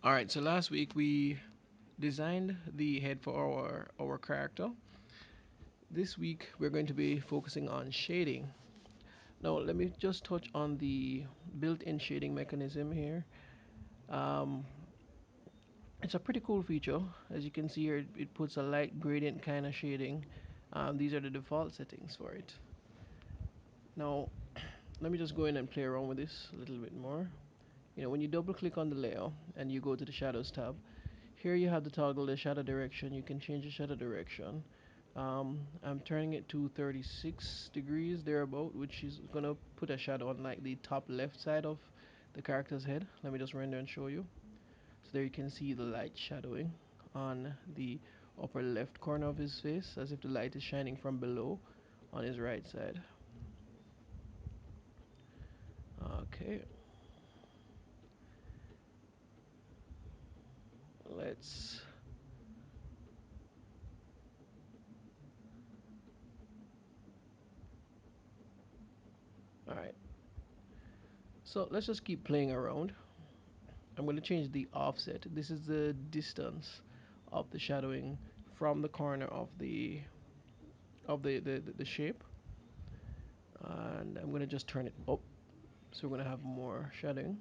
All right, so last week we designed the head for our character. This week we're going to be focusing on shading. Now, let me just touch on the built-in shading mechanism here. Um, it's a pretty cool feature. As you can see here, it puts a light gradient kind of shading. These are the default settings for it. Now, let me just go in and play around with this a little bit more. When you double click on the layer and you go to the shadows tab, here you have the toggle the shadow direction. You can change the shadow direction. I'm turning it to 36 degrees thereabout, which is gonna put a shadow on like the top left side of the character's head. Let me just render and show you. So there you can see the light shadowing on the upper left corner of his face, as if the light is shining from below on his right side. Okay, let's. All right, so let's just keep playing around. I'm going to change the offset. This is the distance of the shadowing from the corner of the shape, and I'm going to just turn it up, so we're going to have more shadowing.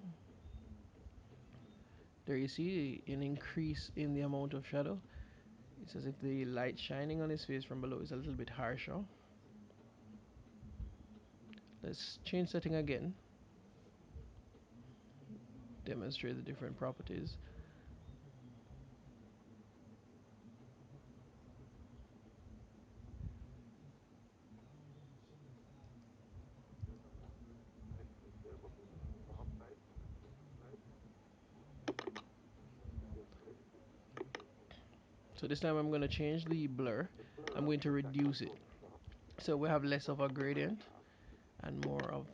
There you see an increase in the amount of shadow. It's as if the light shining on his face from below is a little bit harsher. Let's change setting again, demonstrate the different properties. So this time I'm going to change the blur. I'm going to reduce it, so we have less of a gradient and more of,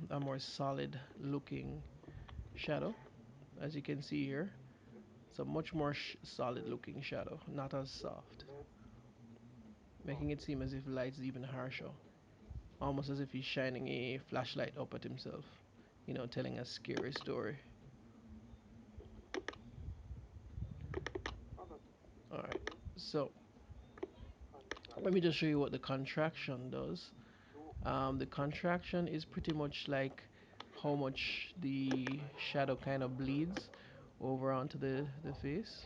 a more solid looking shadow. As you can see here, it's a much more solid looking shadow, not as soft, making it seem as if light's even harsher, almost as if he's shining a flashlight up at himself, telling a scary story. Alright, so let me just show you what the contraction does. The contraction is pretty much like how much the shadow kind of bleeds over onto the face.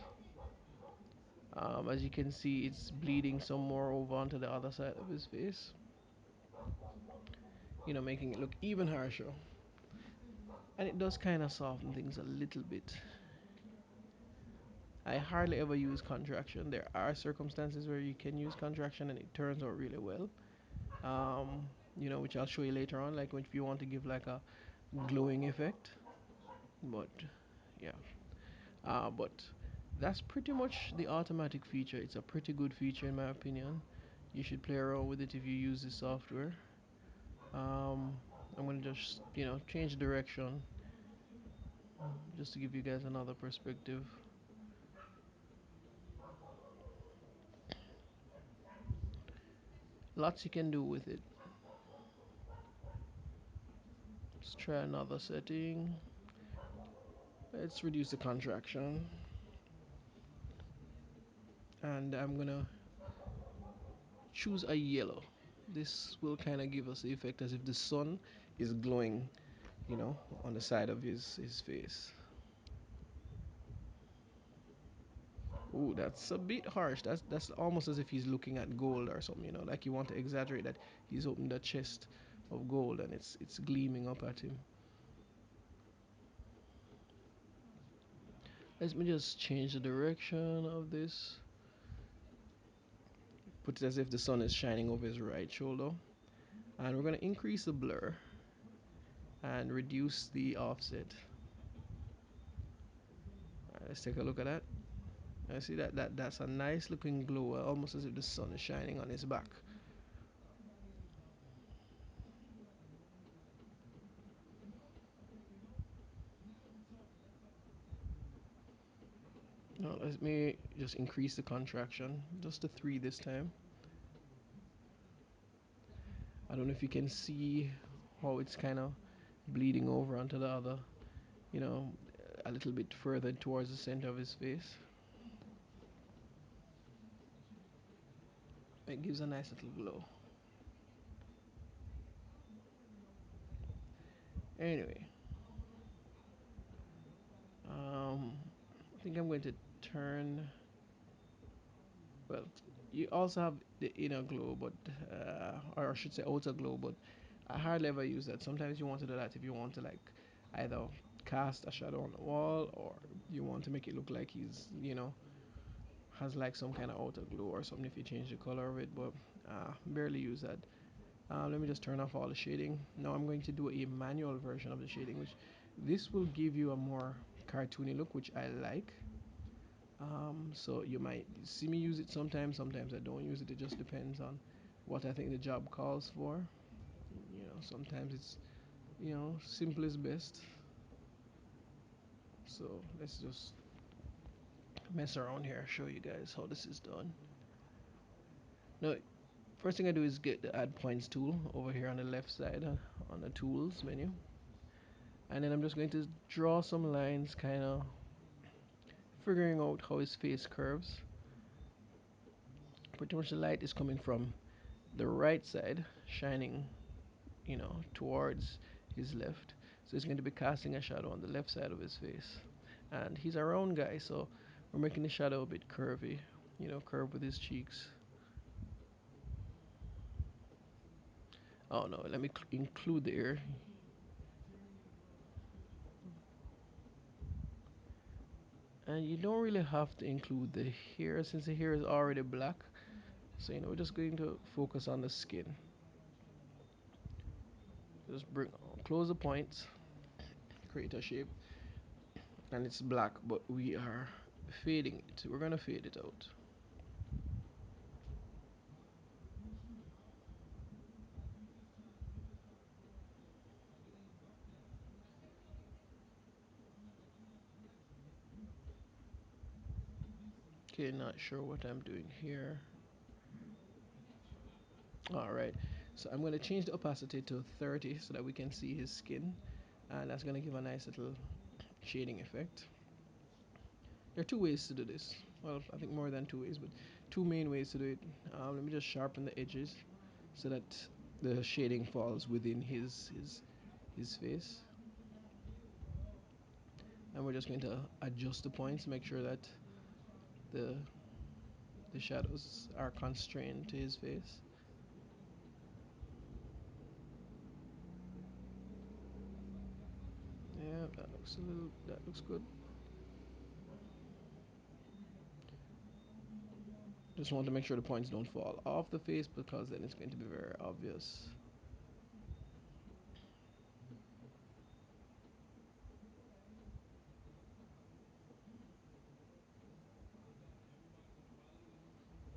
As you can see, it's bleeding some more over onto the other side of his face, making it look even harsher. And it does kind of soften things a little bit. I hardly ever use contraction. There are circumstances where you can use contraction and it turns out really well. Which I'll show you later on, like if you want to give like a glowing effect. But yeah, but that's pretty much the automatic feature. It's a pretty good feature in my opinion. You should play around with it if you use the software. Um, I'm gonna just change direction just to give you guys another perspective. Lots you can do with it. Let's try another setting. Let's reduce the contraction, and I'm gonna choose a yellow. This will kind of give us the effect as if the sun is glowing, on the side of his face. Ooh, that's a bit harsh. That's almost as if he's looking at gold or something, like you want to exaggerate that he's opened a chest of gold and it's gleaming up at him. Let me just change the direction of this. Put it as if the sun is shining over his right shoulder. And we're gonna increase the blur and reduce the offset. Alright, let's take a look at that. I see that's a nice looking glow, almost as if the sun is shining on his back. Now let me just increase the contraction, just to 3 this time. I don't know if you can see how it's kind of bleeding over onto the other, you know, a little bit further towards the center of his face. It gives a nice little glow. Anyway, I think I'm going to turn. Well, you also have the inner glow, but or I should say outer glow, but I hardly ever use that. Sometimes you want to do that if you want to like either cast a shadow on the wall or you want to make it look like he's has like some kind of outer glow or something if you change the color of it. But barely use that. Let me just turn off all the shading. Now I'm going to do a manual version of the shading, which this will give you a more cartoony look, which I like. So you might see me use it sometimes. Sometimes I don't use it. It just depends on what I think the job calls for. Sometimes it's simple is best. So let's just mess around here. Show you guys how this is done. Now, first thing I do is get the add points tool over here on the left side on the tools menu, and then I'm just going to draw some lines, kind of figuring out how his face curves. Pretty much the light is coming from the right side, shining towards his left. So he's going to be casting a shadow on the left side of his face. And he's a round guy, so we're making the shadow a bit curvy, curve with his cheeks. Oh no, let me include the ear. And you don't really have to include the hair since the hair is already black. So, we're just going to focus on the skin. Just close the points, create a shape, and it's black, but we are fading it. We're gonna fade it out. Okay, not sure what I'm doing here. All right, so I'm going to change the opacity to 30 so that we can see his skin, and that's going to give a nice little shading effect. There are two ways to do this. Well, I think more than two ways, but two main ways to do it. Let me just sharpen the edges so that the shading falls within his face, and we're just going to adjust the points, make sure that the the shadows are constrained to his face. Yeah, that looks good. Just want to make sure the points don't fall off the face because then it's going to be very obvious.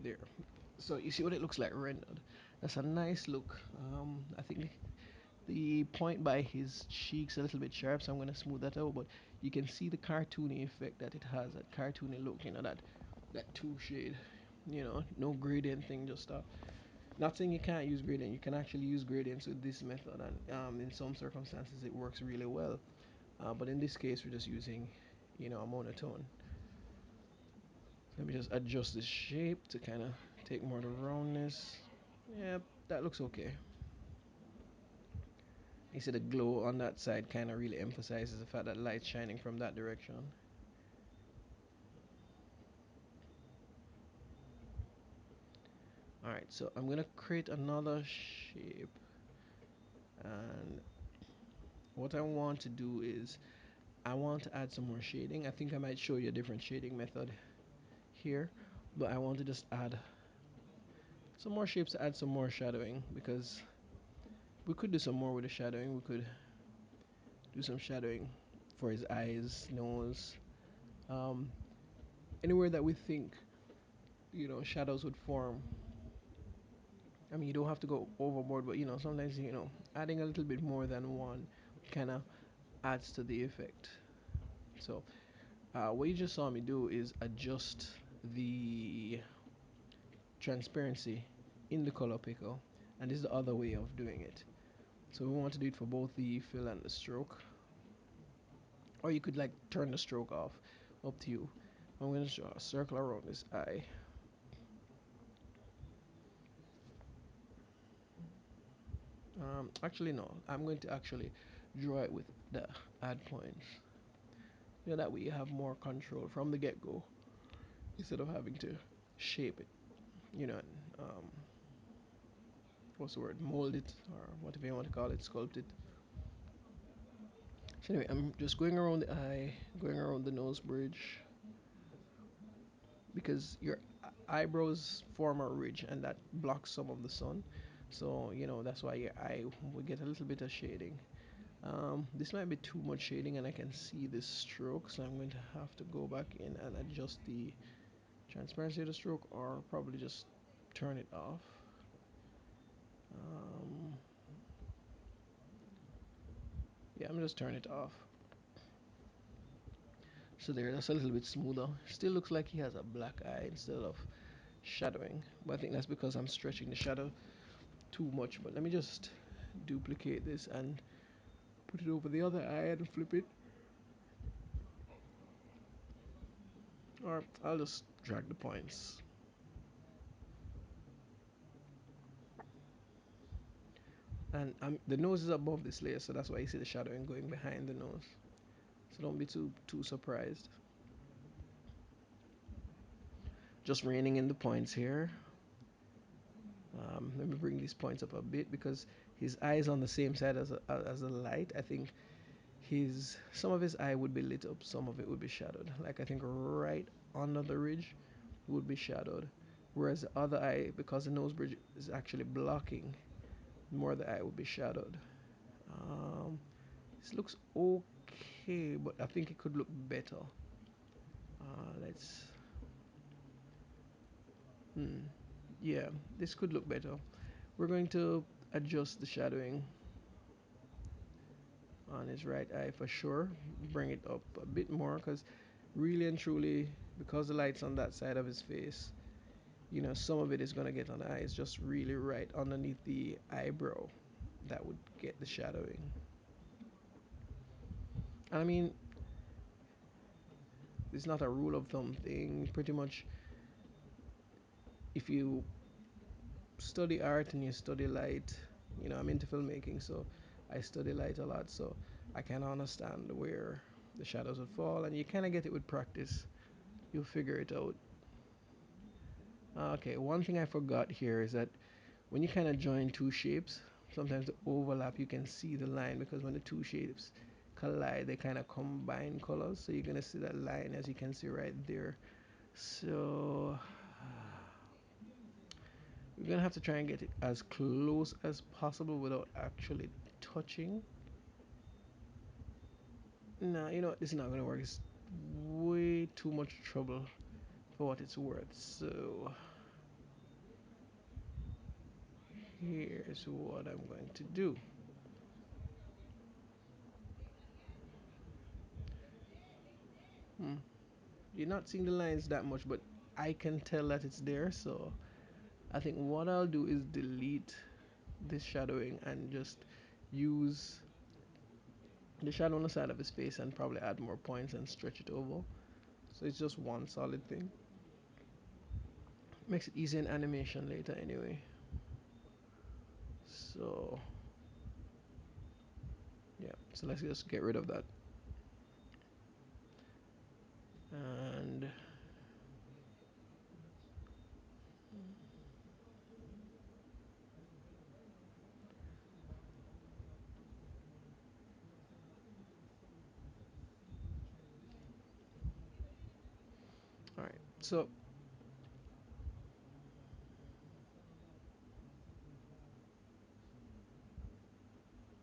There. So you see what it looks like rendered. That's a nice look. I think the point by his cheeks a little bit sharp, so I'm gonna smooth that out. But you can see the cartoony effect that it has. That cartoony look. That two shade. No gradient thing. Just not saying you can't use gradient. You can actually use gradients with this method, and in some circumstances it works really well. But in this case, we're just using, a monotone. Let me just adjust the shape to kind of take more of the roundness. Yeah, that looks okay. You see the glow on that side kind of really emphasizes the fact that light's shining from that direction. Alright, so I'm gonna create another shape, and what I want to do is I want to add some more shading. I think I might show you a different shading method here, but I want to just add some more shapes to add some more shadowing, because we could do some more with the shadowing. We could do some shadowing for his eyes, nose, um, anywhere that we think shadows would form. I mean, you don't have to go overboard, but sometimes adding a little bit more than one kind of adds to the effect. So what you just saw me do is adjust the transparency in the color picker, and this is the other way of doing it. So we want to do it for both the fill and the stroke. Or you could like turn the stroke off, up to you. I'm going to draw a circle around this eye. Actually, no. I'm going to actually draw it with the add points. That way you have more control from the get go instead of having to shape it. You know, um, what's the word? Mold it or whatever you want to call it, sculpt it. So anyway, I'm just going around the eye, going around the nose bridge because your eyebrows form a ridge and that blocks some of the sun. So that's why your eye will get a little bit of shading. This might be too much shading and I can see this stroke, so I'm going to have to go back in and adjust the transparency of the stroke or probably just turn it off. Um, yeah, I'm just turn it off. So there, that's a little bit smoother. Still looks like he has a black eye instead of shadowing, but I think that's because I'm stretching the shadow too much. But let me just duplicate this and put it over the other eye and flip it. Or I'll just drag the points. And the nose is above this layer, so that's why you see the shadowing going behind the nose. So don't be too surprised. Just reining in the points here. Let me bring these points up a bit because his eye is on the same side as the light. I think some of his eye would be lit up, some of it would be shadowed. Like I think right under the ridge would be shadowed, whereas the other eye, because the nose bridge is actually blocking, more of the eye would be shadowed. Um, this looks okay, but I think it could look better. Let's. Hmm. Yeah, this could look better. We're going to adjust the shadowing on his right eye for sure. Bring it up a bit more because really and truly, because the light's on that side of his face, some of it is going to get on the eye. It's just really right underneath the eyebrow that would get the shadowing. I mean, it's not a rule of thumb thing. Pretty much, if you study art and you study light, I'm into filmmaking, so I study light a lot, so I kind of understand where the shadows would fall, and you kind of get it with practice. You'll figure it out. Okay, one thing I forgot here is that when you kind of join two shapes, sometimes the overlap, you can see the line because when the two shapes collide, they kind of combine colors. So you're going to see that line as you can see right there. So we're going to have to try and get it as close as possible without actually touching. Nah, you know what? This is not going to work. It's way too much trouble for what it's worth. So here's what I'm going to do. Hmm. You're not seeing the lines that much, but I can tell that it's there. So I think what I'll do is delete this shadowing and just use the shadow on the side of his face and probably add more points and stretch it over. So it's just one solid thing. Makes it easy in animation later anyway. So yeah, so let's just get rid of that. And all right, so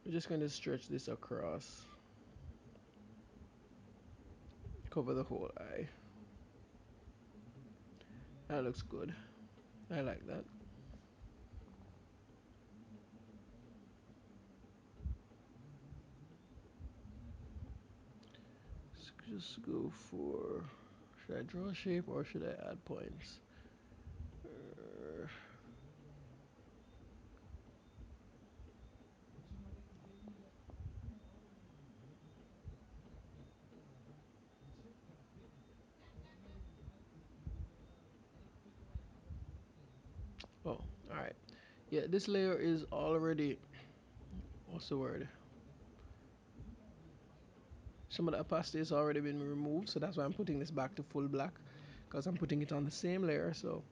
we're just going to stretch this across, cover the whole eye. That looks good. I like that. Let's just go for. Should I draw a shape or should I add points? Uh, Yeah, this layer is already, what's the word? Some of the opacity has already been removed, so that's why I'm putting this back to full black, because I'm putting it on the same layer, so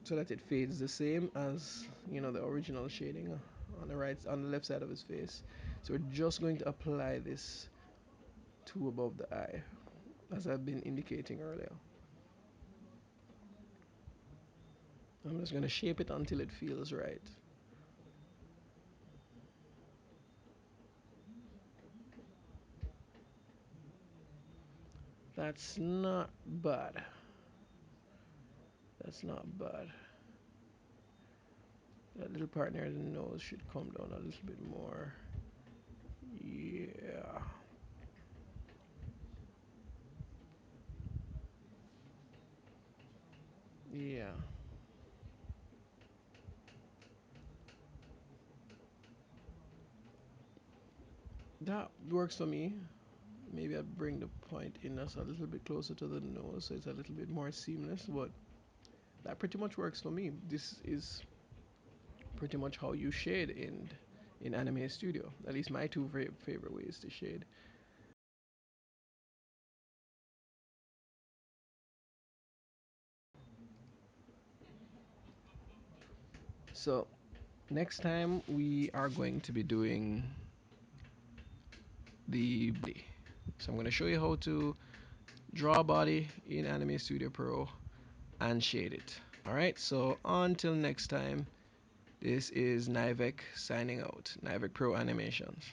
that it fades the same as the original shading on the left side of his face. So we're just going to apply this to above the eye, as I've been indicating earlier. I'm just going to shape it until it feels right. That's not bad. That's not bad. That little part near the nose should come down a little bit more. Yeah. Yeah. That works for me. Maybe I bring the point in us a little bit closer to the nose so it's a little bit more seamless, but that pretty much works for me. This is pretty much how you shade in Anime Studio. At least my two favorite ways to shade. So next time we are going to be doing the body. So I'm going to show you how to draw a body in Anime Studio Pro and shade it. All right. So until next time, this is Nivek signing out. Nivek Pro Animations.